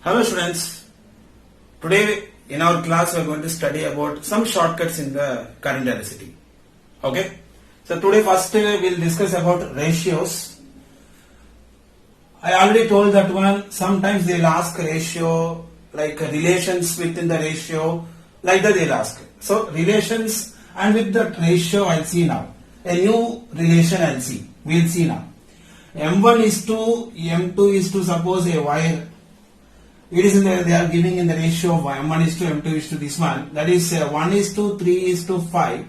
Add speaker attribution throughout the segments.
Speaker 1: Hello students, today in our class we are going to study about some shortcuts in the current electricity. Okay, so today first we'll discuss about ratios. I already told that one, sometimes they'll ask ratio, like relations within the ratio, like that they'll ask. So relations, and with that ratio I'll see now. A new relation I'll see, we'll see now. M1 is to M2 is to suppose a wire. It is in the, they are giving in the ratio of M1 is to M2 is to this one, that is 1 is to 3 is to 5,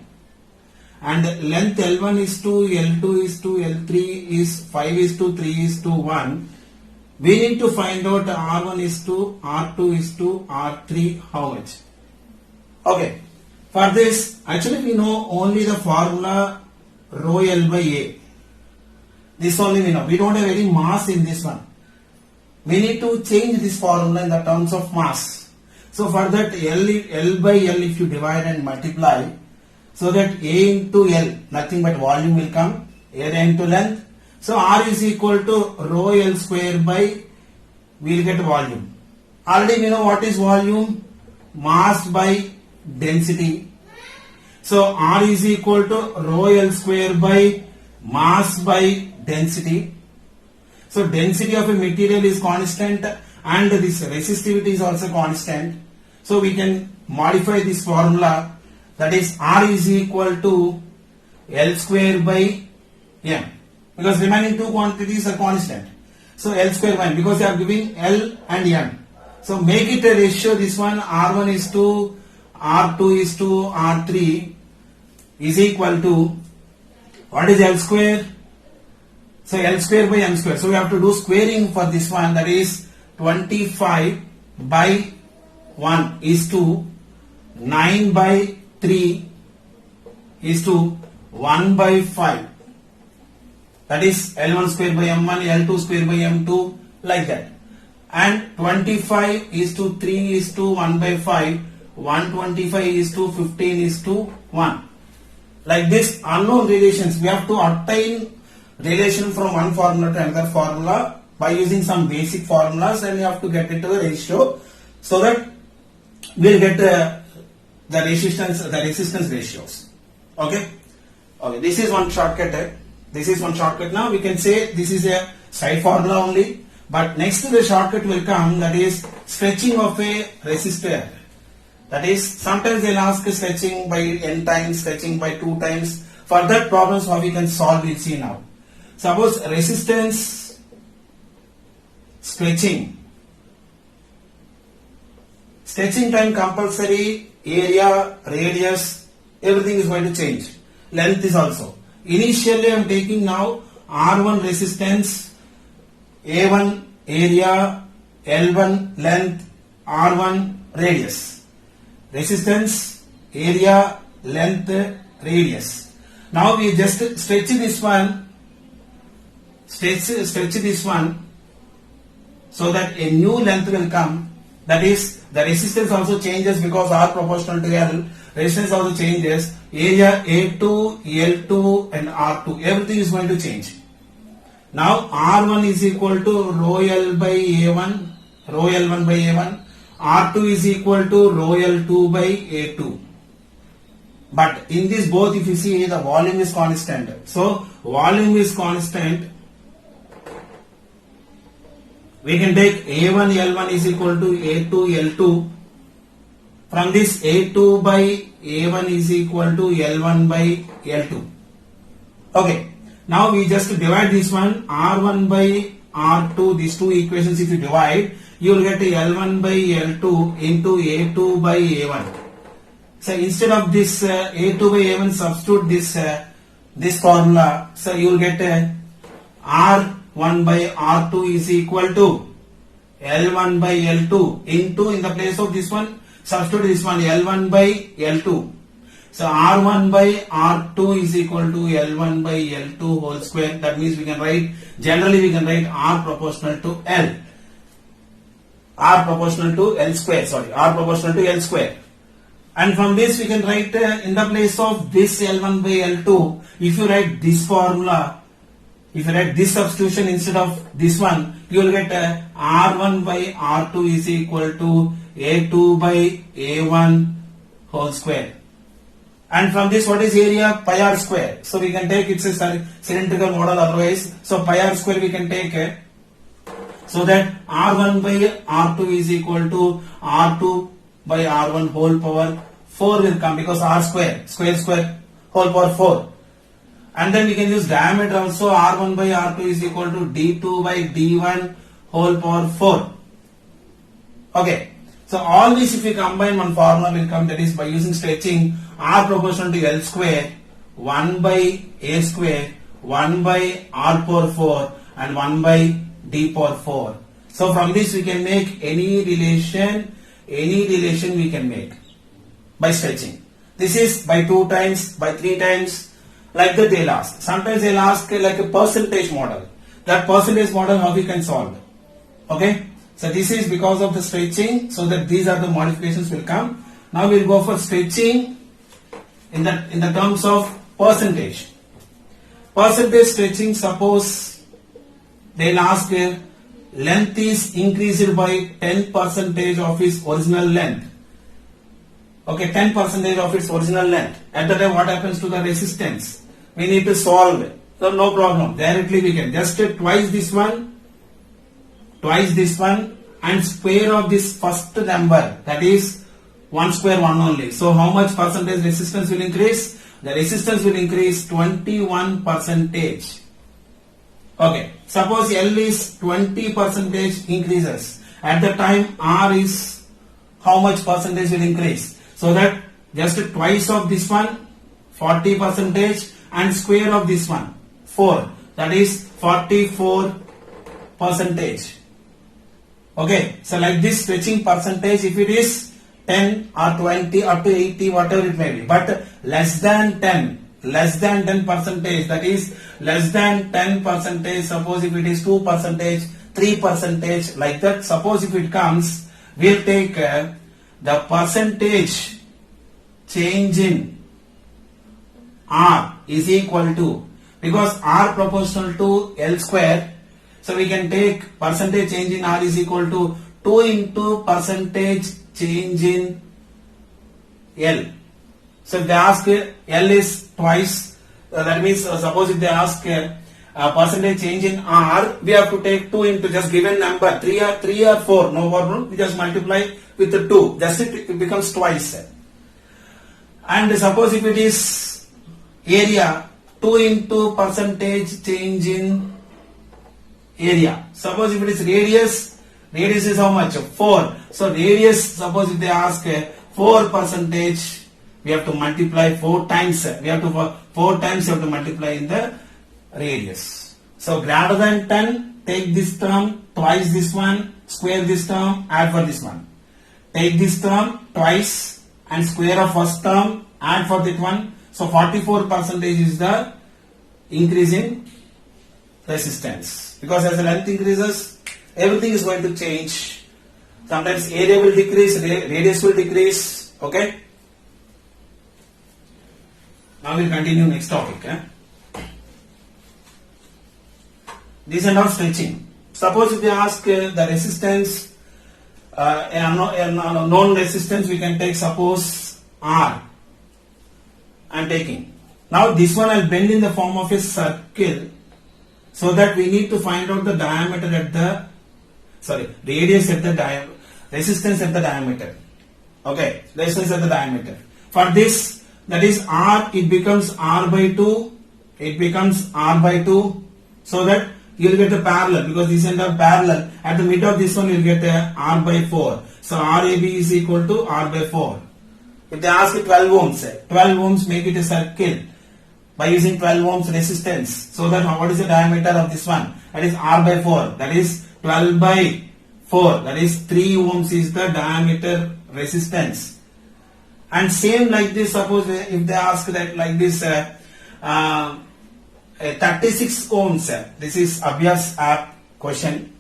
Speaker 1: and length L1 is to L2 is to L3 is 5 is to 3 is to 1. We need to find out R1 is to R2 is to R3 how much. Okay, for this actually we know only the formula rho L by A. This only we know, we don't have any mass in this one. We need to change this formula in the terms of mass. So for that L by L if you divide and multiply, so that A into L, nothing but volume will come, area into length. So R is equal to rho L square by, we will get volume. Already we know what is volume, mass by density. So R is equal to rho L square by mass by density. So density of a material is constant and this resistivity is also constant. So we can modify this formula, that is R is equal to L square by M, because remaining two quantities are constant. So L square by M, because they are giving L and M. So make it a ratio, this one R1 is to R2 is to R3 is equal to, what is L square? So L square by M square. So we have to do squaring for this one, that is 25 by 1 is to 9 by 3 is to 1 by 5. That is L1 square by M1, L2 square by M2, like that. And 25 is to 3 is to 1 by 5, 125 is to 15 is to 1. Like this unknown relations, we have to obtain relation from one formula to another formula by using some basic formulas, and you have to get into the ratio, so that we'll get the resistance ratios. Okay, this is one shortcut. This is one shortcut. Now we can say this is a side formula only, but next to the shortcut will come, that is stretching of a resistor. That is, sometimes they'll ask stretching by n times, stretching by 2 times. For that problems how we can solve, we'll see now. Suppose resistance, stretching time compulsory, area, radius, everything is going to change. Length is also. Initially I am taking now R1 resistance, A1 area, L1 length, R1 radius. Resistance, area, length, radius. Now we just stretch this one. Stretch this one, so that a new length will come, that is the resistance also changes because R proportional to L, resistance also changes, area A2, L2 and R2, everything is going to change. Now R1 is equal to rho L by A1, rho L1 by A1, R2 is equal to rho L2 by A2. But in this both, if you see, the volume is constant. So volume is constant. We can take A1 L1 is equal to A2 L2. From this A2 by A1 is equal to L1 by L2. Okay. Now we just divide this one, R1 by R2, these two equations if you divide, you will get L1 by L2 into A2 by A1. So instead of this A2 by A1, substitute this formula. So you will get R1 by R2 is equal to L1 by L2 into, in the place of this one, substitute this one L1 by L2. So R1 by R2 is equal to L1 by L2 whole square. That means we can write, generally we can write R proportional to L. R proportional to L square, R proportional to L square. And from this we can write in the place of this L1 by L2, if you write this formula, if you write this substitution instead of this one, you will get R1 by R2 is equal to A2 by A1 whole square. And from this, what is area? Pi r square. So we can take, it's a cylindrical model otherwise. So pi r square we can take so that R1 by R2 is equal to R2 by R1 whole power 4 will come, because R square whole power 4. And then we can use diameter also. R1 by R2 is equal to D2 by D1 whole power 4. Okay. So all this, if we combine, one formula will come, that is by using stretching, R proportional to L square, 1 by A square, 1 by R power 4 and 1 by D power 4. So from this we can make any relation we can make by stretching. This is by 2 times, by 3 times, like that they'll ask. Sometimes they'll ask like a percentage model. That percentage model, how we can solve. Okay. So this is because of the stretching, so that these are the modifications will come. Now we'll go for stretching in the terms of percentage. Percentage stretching, suppose they'll ask length is increased by 10% of its original length. Okay, 10% of its original length. At that time, what happens to the resistance? We need to solve it. So no problem. Directly we can just take twice this one and square of this first number, that is 1 square 1 only. So how much percentage resistance will increase? The resistance will increase 21%. Okay, suppose L is 20% increases. At the time R is how much percentage will increase? So that just twice of this one 40% and square of this one 4, that is 44%. Okay, so like this stretching percentage, if it is 10 or 20 up to 80, whatever it may be, but less than 10%, that is less than 10%, suppose if it is 2%, 3%, like that, suppose if it comes, we'll take the percentage change in R is equal to, because R proportional to L square, so we can take percentage change in R is equal to 2 into percentage change in L. So if they ask L is twice, that means suppose if they ask percentage change in R, we have to take 2 into just given number, 3 or 4, no problem, we just multiply with the 2, just it becomes twice. And suppose if it is area, 2 into percentage change in area. Suppose if it is radius is how much? 4. So radius, suppose if they ask 4%, we have to multiply 4 times. We have to 4 times you have to multiply in the radius. So greater than 10, take this term, twice this one, square this term, add for this one. Take this term twice and square of first term, add for that one. So 44% is the increase in resistance. Because as the length increases, everything is going to change. Sometimes area will decrease, radius will decrease. Okay. Now we'll continue next topic. These are not stretching. Suppose if they ask the resistance, known resistance, we can take suppose R. I am taking. Now this one I'll bend in the form of a circle, so that we need to find out the diameter at the, radius at the resistance at the diameter. Okay, resistance at the diameter. For this, that is R, it becomes R by 2. It becomes R by 2, so that you will get a parallel, because these are parallel. At the mid of this one, you will get a R by 4. So RAB is equal to R by 4. If they ask 12 ohms, 12 ohms, make it a circle by using 12 ohms resistance. So that what is the diameter of this one? That is R by 4. That is 12 by 4. That is 3 ohms is the diameter resistance. And same like this, suppose if they ask that like this, 36 ohms. This is Abhyas app question.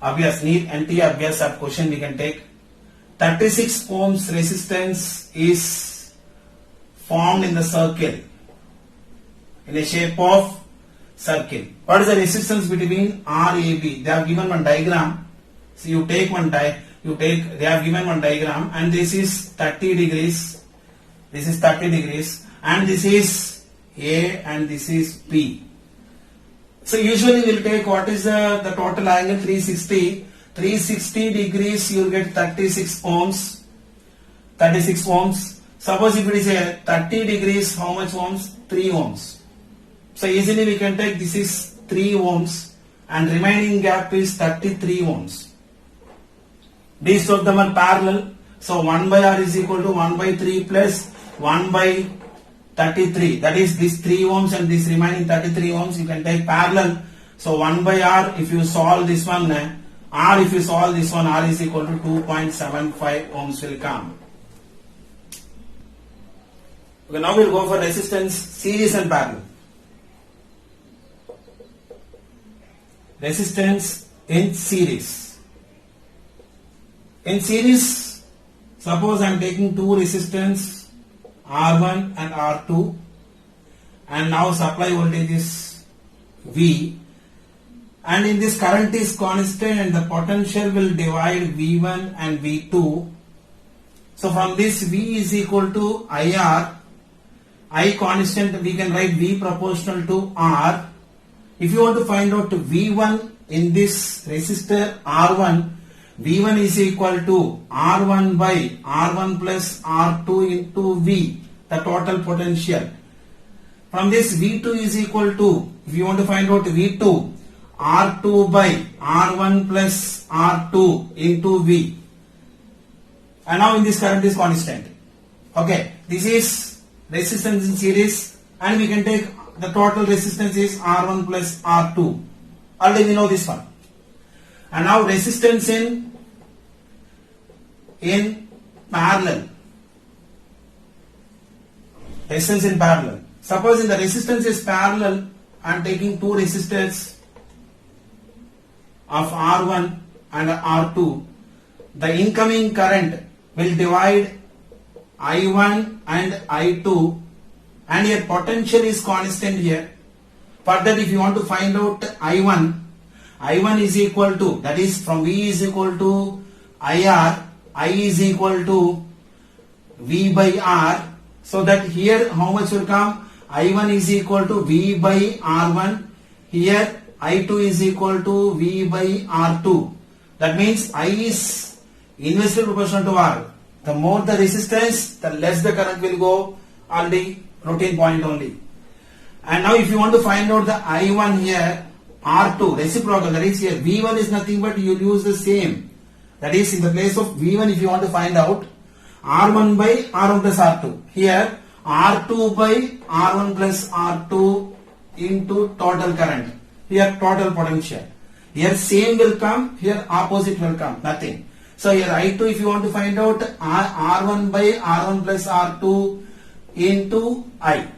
Speaker 1: Abhyas NT Abhyas app question we can take. 36 ohms resistance is formed in the circle in a shape of circle. What is the resistance between RAB? They have given one diagram. So you take they have given one diagram, and this is 30 degrees. This is 30 degrees, and this is A and this is B. So usually we'll take what is the total angle 360. 360 degrees you will get 36 ohms. 36 ohms. Suppose if it is a 30 degrees, how much ohms? 3 ohms. So easily we can take this is 3 ohms and remaining gap is 33 ohms. These two of them are parallel. So 1 by R is equal to 1 by 3 plus 1 by 33. That is this 3 ohms and this remaining 33 ohms you can take parallel. So 1 by R, if you solve this one, R if you solve this one, R is equal to 2.75 ohms will come. Okay, now we'll go for resistance series and parallel. Resistance in series. In series, suppose I am taking two resistance R1 and R2, and now supply voltage is V, and in this current is constant and the potential will divide V1 and V2. So from this V is equal to IR, I constant, we can write V proportional to R. If you want to find out V1 in this resistor R1, V1 is equal to R1 by R1 plus R2 into V, the total potential. From this V2 is equal to, if you want to find out V2, R2 by R1 plus R2 into V. And now in this current is constant. Okay, this is resistance in series, and we can take the total resistance is R1 plus R2. Already we know this one. And now resistance in parallel. Resistance in parallel. Suppose in the resistance is parallel, I am taking two resistors of R1 and R2. The incoming current will divide I1 and I2, and here potential is constant here. Further, if you want to find out I1 is equal to, that is from V is equal to IR, I is equal to V by R. So that here how much will come? I1 is equal to V by R1. Here I2 is equal to V by R2. That means I is inversely proportional to R. The more the resistance, the less the current will go, already routine point only. And now if you want to find out the I1 here, R2 reciprocal, that is here V1 is nothing but you use the same. That is in the place of V1, if you want to find out R1 by R1 plus R2. Here R2 by R1 plus R2 into total current. Here total potential. Here same will come, here opposite will come, nothing. So here I2, if you want to find out R1 by R1 plus R2 into I.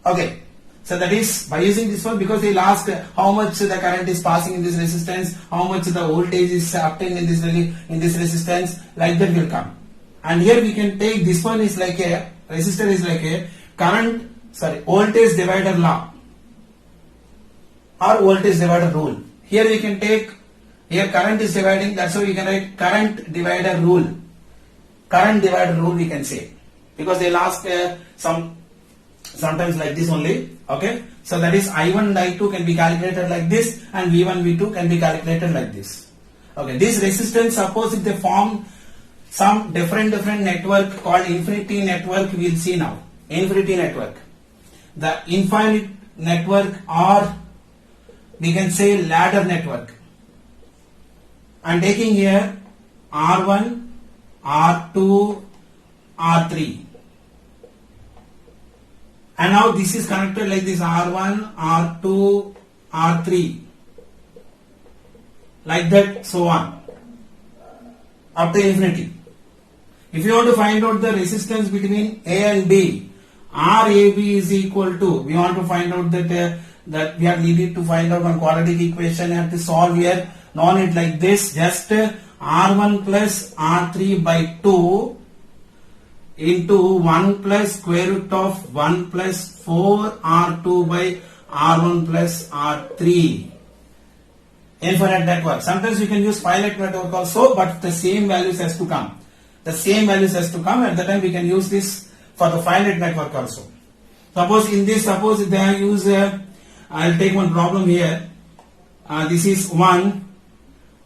Speaker 1: Okay. So that is by using this one, because they'll ask how much the current is passing in this resistance, how much the voltage is obtained in this resistance, like that will come. And here we can take this one is like a resistor is like a voltage divider law or voltage divider rule. Here we can take, here current is dividing, that's why we can write current divider rule. Current divider rule we can say, because they'll ask sometimes like this only. Okay, so that is I1 and I2 can be calculated like this, and V1 V2 can be calculated like this. Okay, this resistance, suppose if they form some different network called infinity network, we will see now. Infinity network, the infinite network, or we can say ladder network. I am taking here R1, R2, R3. And now this is connected like this, R1, R2, R3. Like that, so on. Up to infinity. If you want to find out the resistance between A and B, RAB is equal to, we want to find out that we are needed to find out one quadratic equation and to solve here. No need like this, just R1 plus R3 by 2 into 1 plus square root of 1 plus 4 R2 by R1 plus R3. Infinite network. Sometimes you can use finite network also, but the same values has to come. The same values has to come. At the time we can use this for the finite network also. Suppose in this, suppose they have used, I'll take one problem here. This is 1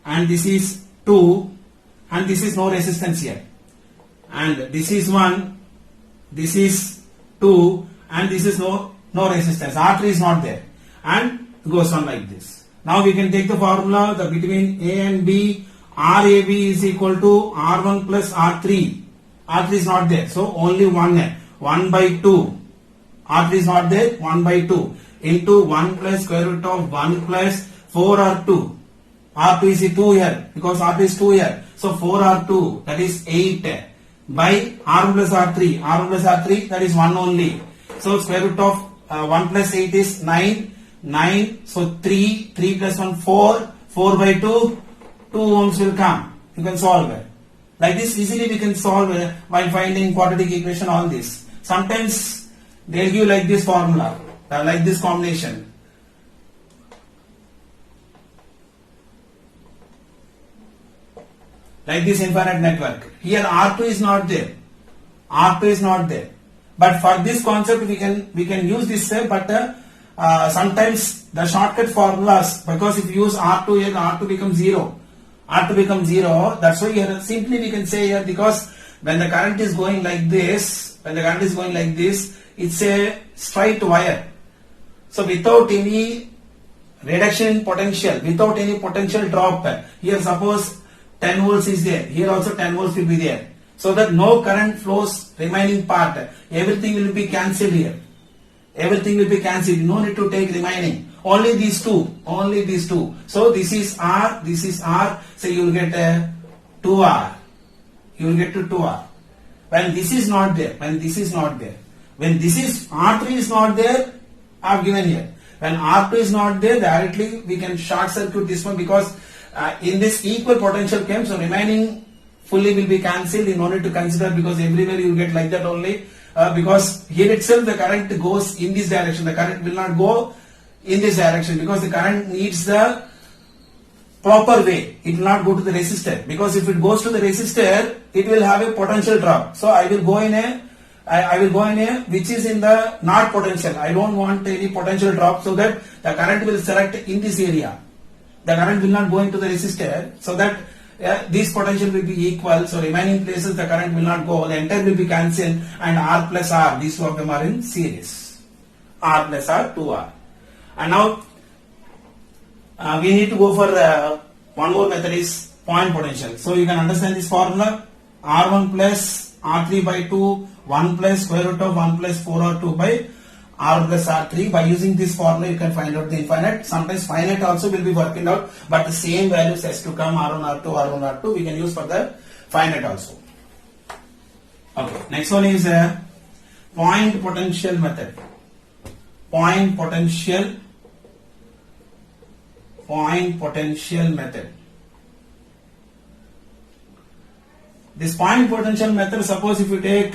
Speaker 1: and this is 2 and this is no resistance here. And this is 1, this is 2 and this is no resistance. R3 is not there and goes on like this. Now we can take the formula between A and B. RAB is equal to R1 plus R3. R3 is not there. So only 1 by 2. R3 is not there. 1 by 2 into 1 plus square root of 1 plus 4R2. R2 is 2 here because R2 is 2 here. So 4R2 that is 8 by R1 plus R3. R1 plus R3 that is 1 only. So square root of 1 plus 8 is 9. 9, so 3 plus 1, 4 by 2, 2 ohms will come. You can solve it. Like this easily we can solve it by finding quadratic equation, all this. Sometimes they'll give like this formula, like this combination. Like this infinite network. Here R2 is not there. R2 is not there. But for this concept we can use this, but sometimes the shortcut formulas, because if you use R2 here, R2 becomes 0. R2 becomes 0. That's why here simply we can say here, because when the current is going like this, it's a straight wire. So without any reduction in potential, without any potential drop, here suppose 10 volts is there, here also 10 volts will be there. So that no current flows remaining part, everything will be cancelled here. Everything will be cancelled. No need to take remaining. Only these two. So this is R, this is R. So you will get 2R. You will get to 2R. When this is not there, when this is R3 is not there, I have given here. When R2 is not there, directly we can short circuit this one, because in this equal potential came, so remaining fully will be cancelled. You no need to consider, because everywhere you will get like that only. Because here itself the current goes in this direction, the current will not go in this direction, because the current needs the proper way. It will not go to the resistor, because if it goes to the resistor, it will have a potential drop. So I will go in a which is in the not potential. I don't want any potential drop, so that the current will select in this area. The current will not go into the resistor, so that this potential will be equal. So remaining places the current will not go, the entire will be cancelled, and R plus R, these two of them are in series. R plus R, 2R. And now we need to go for one more method, is point potential. So you can understand this formula: R1 plus R3 by 2, 1 plus square root of 1 plus 4R2 by R plus R3. By using this formula you can find out the infinite. Sometimes finite also will be working out, but the same values has to come, R1, R2, R1, R2 we can use for the finite also. Okay, next one is point potential method. Point potential method. This point potential method, suppose if you take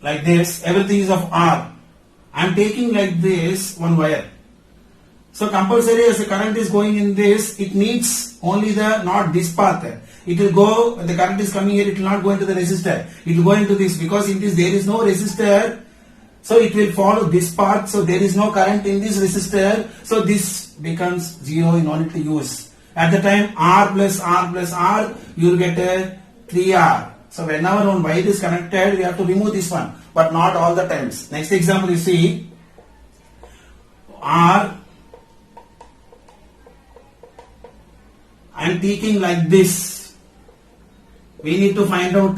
Speaker 1: like this, everything is of R. I am taking like this one wire. So compulsory, as the current is going in this, it needs only the, not this path. It will go, when the current is coming here, it will not go into the resistor. It will go into this, because in this there is no resistor. So it will follow this path. So there is no current in this resistor. So this becomes 0 in order to use. At the time R plus R, you will get a 3R. So whenever one wire is connected, we have to remove this one, but not all the times. Next example you see, R, I am taking like this. We need to find out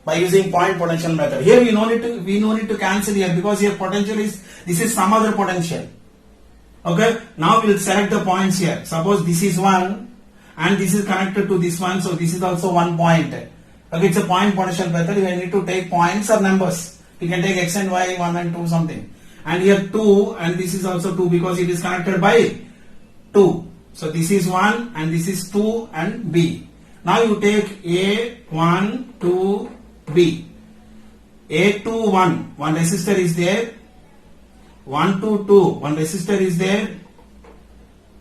Speaker 1: by using point potential method. Here we no need to cancel here, because here potential is, this is some other potential. Okay, now we will select the points here. Suppose this is 1 and this is connected to this one, so this is also 1 point. Okay, it's a point potential method. You need to take points or numbers. You can take x and y, 1 and 2 something. And here 2, and this is also 2, because it is connected by 2. So this is 1 and this is 2 and B. Now you take A, 1, 2, B. A to 1, one resistor is there. 1 to 2, one resistor is there.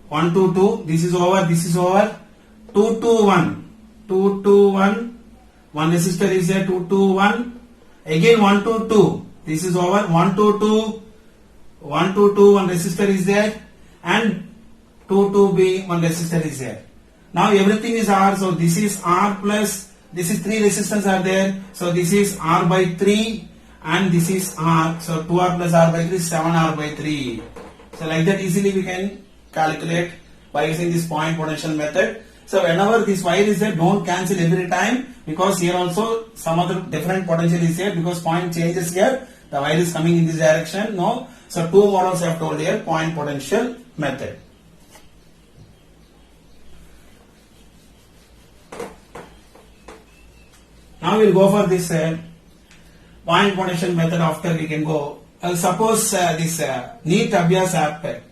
Speaker 1: 1 to 2, this is over, this is over. 2 to 1, 2 to 1, one resistor is there. 2 to 1, again 1 to 2, this is over. 1 to 2, 1 to 2, one resistor is there, and 2 to B, one resistor is there. Now everything is R, so this is R plus, this is 3 resistors are there, so this is R by 3 and this is R, so 2R plus R by 3, 7R by 3. So like that easily we can calculate by using this point potential method. So whenever this wire is there, don't cancel every time, because here also some other different potential is here, because point changes here, the wire is coming in this direction. No, so 2 models I have told here, point potential method. Now we'll go for this point potential method. After we can go. Suppose this NEET Abhyas app.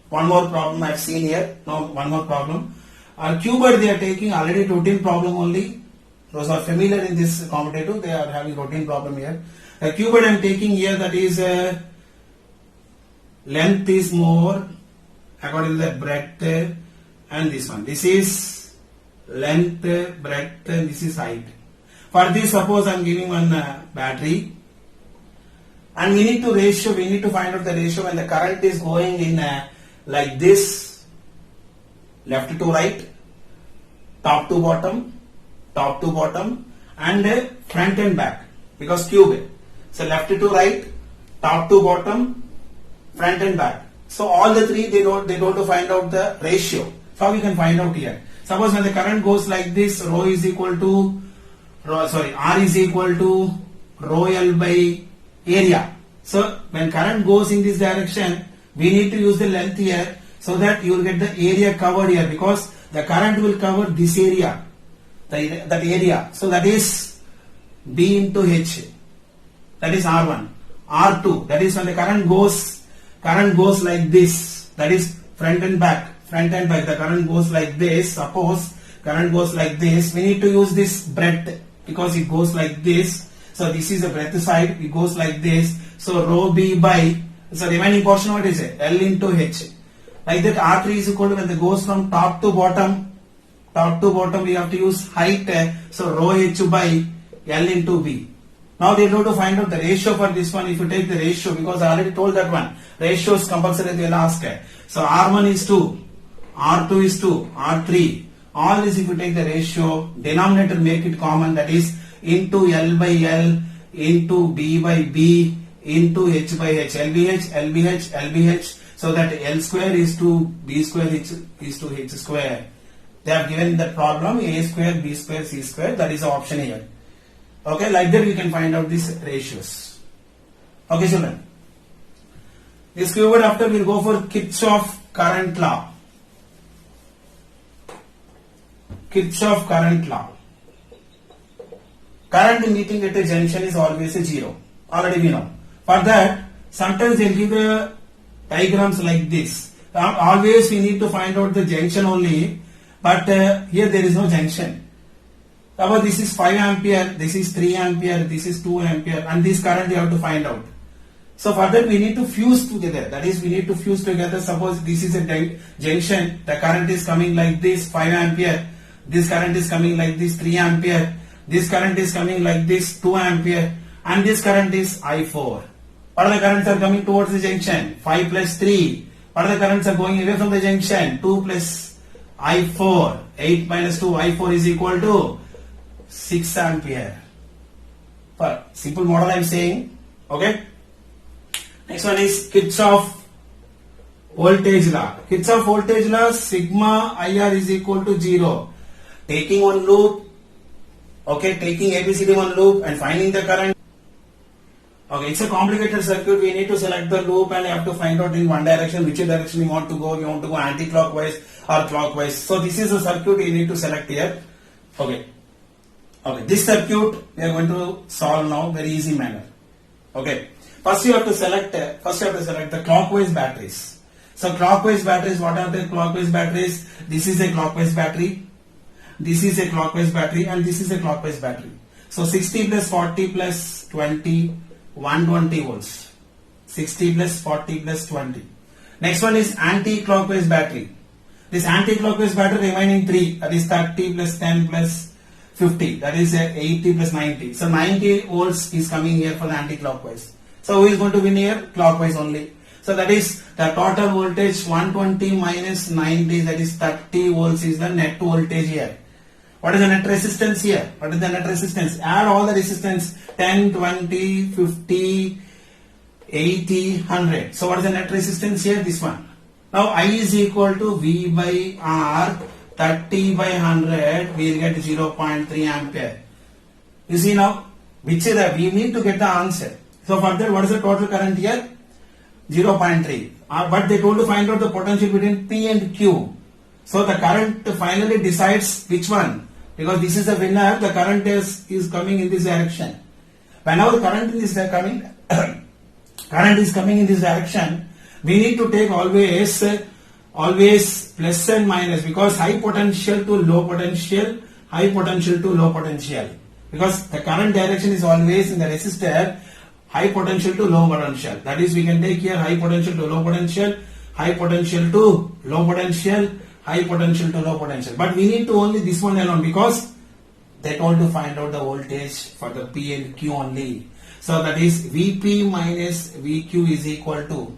Speaker 1: One more problem I have seen here. No, one more problem. Cuboid they are taking already routine problem only. Those are familiar in this competitive. They are having routine problem here. Cuboid I am taking here, that is length is more according to the breadth, and this one. This is length, breadth, and this is height. For this, suppose I am giving one battery, and we need to ratio. We need to find out the ratio when the current is going in like this, left to right, top to bottom, and front and back, because cube. So left to right, top to bottom, front and back. So all the three they don't to find out the ratio. So how we can find out here? Suppose when the current goes like this, R is equal to rho L by area. So when current goes in this direction, we need to use the length here, so that you will get the area covered here, because the current will cover this area, that area. So that is B into H. That is R1. R2, that is when the current goes like this, that is front and back. The current goes like this. Suppose current goes like this, we need to use this breadth, because it goes like this. So this is the breadth side, it goes like this. So rho B by, so remaining portion, what is it? L into H. Like that, R3 is equal to, when it goes from top to bottom, we have to use height. So rho H by L into B. Now they know to find out the ratio for this one. If you take the ratio, because I already told that one, ratio is compulsory, they will ask. So R1 is 2, R2 is 2, R3. All this, if you take the ratio, denominator make it common, that is into L by L, into B by B, into H by H, LBH. So that L square is to B square is to H square. They have given that problem, A square, B square, C square. That is the option here. Okay, like that we can find out these ratios. Okay, children. This keyword after we will go for Kirchhoff current law. Kirchhoff current law. Current meeting at a junction is always a 0. Already we know. For that, sometimes they will give the diagrams like this. Always we need to find out the junction only, but here there is no junction. However, this is 5 ampere, this is 3 ampere, this is 2 ampere, and this current you have to find out. So for that we need to fuse together. That is, we need to fuse together. Suppose this is a junction, the current is coming like this, 5 ampere. This current is coming like this, 3 ampere. This current is coming like this, 2 ampere. And this current is I4. What are the currents are coming towards the junction? 5 plus 3. What are the currents are going away from the junction? 2 plus I4. 8 minus 2, I4 is equal to 6 ampere. For simple model I am saying. Okay. Next one is Kirchhoff voltage law. Kirchhoff voltage law, sigma IR is equal to 0. Taking one loop, okay, taking ABCD one loop and finding the current. Okay, it's a complicated circuit. We need to select the loop and you have to find out in one direction which direction you want to go. You want to go anti-clockwise or clockwise. So this is a circuit you need to select here. Okay. Okay, this circuit we are going to solve now very easy manner. Okay. First you have to select the clockwise batteries. So clockwise batteries, what are the clockwise batteries? This is a clockwise battery. This is a clockwise battery and this is a clockwise battery. So 60 plus 40 plus 20, 120 volts. 60 plus 40 plus 20. Next one is anti-clockwise battery. This anti-clockwise battery remaining 3, that is 30 plus 10 plus 50, that is 80 plus 90. So 90 volts is coming here for the anti-clockwise. So who is going to win here? Clockwise only. So that is the total voltage 120 minus 90, that is 30 volts is the net voltage here. What is the net resistance here? What is the net resistance? Add all the resistance 10, 20, 50, 80, 100. So what is the net resistance here? This one. Now I is equal to V by R, 30 by 100, we will get 0.3 ampere. You see now, which is that we need to get the answer. So for that, what is the total current here? 0.3. But they told to find out the potential between P and Q. So the current finally decides which one. Because this is the winner, the current is coming in this direction. Whenever current is coming, current is coming in this direction, we need to take always plus and minus, because high potential to low potential, high potential to low potential. Because the current direction is always in the resistor, high potential to low potential. That is, we can take here high potential to low potential, high potential to low potential, high potential to low potential. But we need to only this one alone, because they told to find out the voltage for the P and Q only. So that is Vp minus Vq is equal to,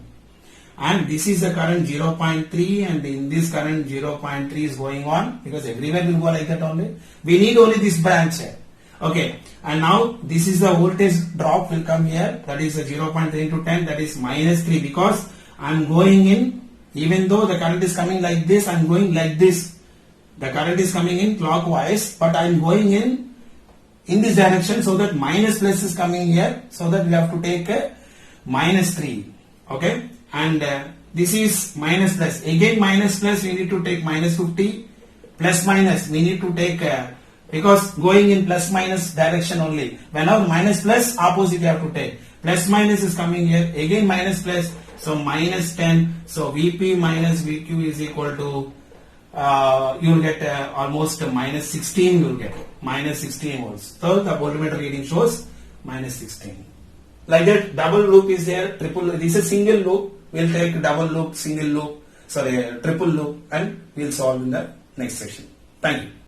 Speaker 1: and this is the current 0.3, and in this current 0.3 is going on, because everywhere will go like that only. We need only this branch here. Okay, and now this is the voltage drop will come here, that is the 0.3 into 10, that is minus 3, because I am going in, even though the current is coming like this, I am going like this. The current is coming in clockwise, but I am going in this direction, so that minus plus is coming here, so that we have to take a minus 3. Okay, and this is minus plus. Again minus plus, we need to take minus 50. Plus minus, we need to take because going in plus minus direction only. Whenever minus plus, opposite you have to take. Plus minus is coming here. Again minus plus, so minus 10. So Vp minus Vq is equal to, you will get almost minus 16. You will get minus 16 volts. So the voltmeter reading shows minus 16. Like that, double loop is there, triple loop. This is single loop. We'll take double loop, single loop, triple loop, and we'll solve in the next section. Thank you.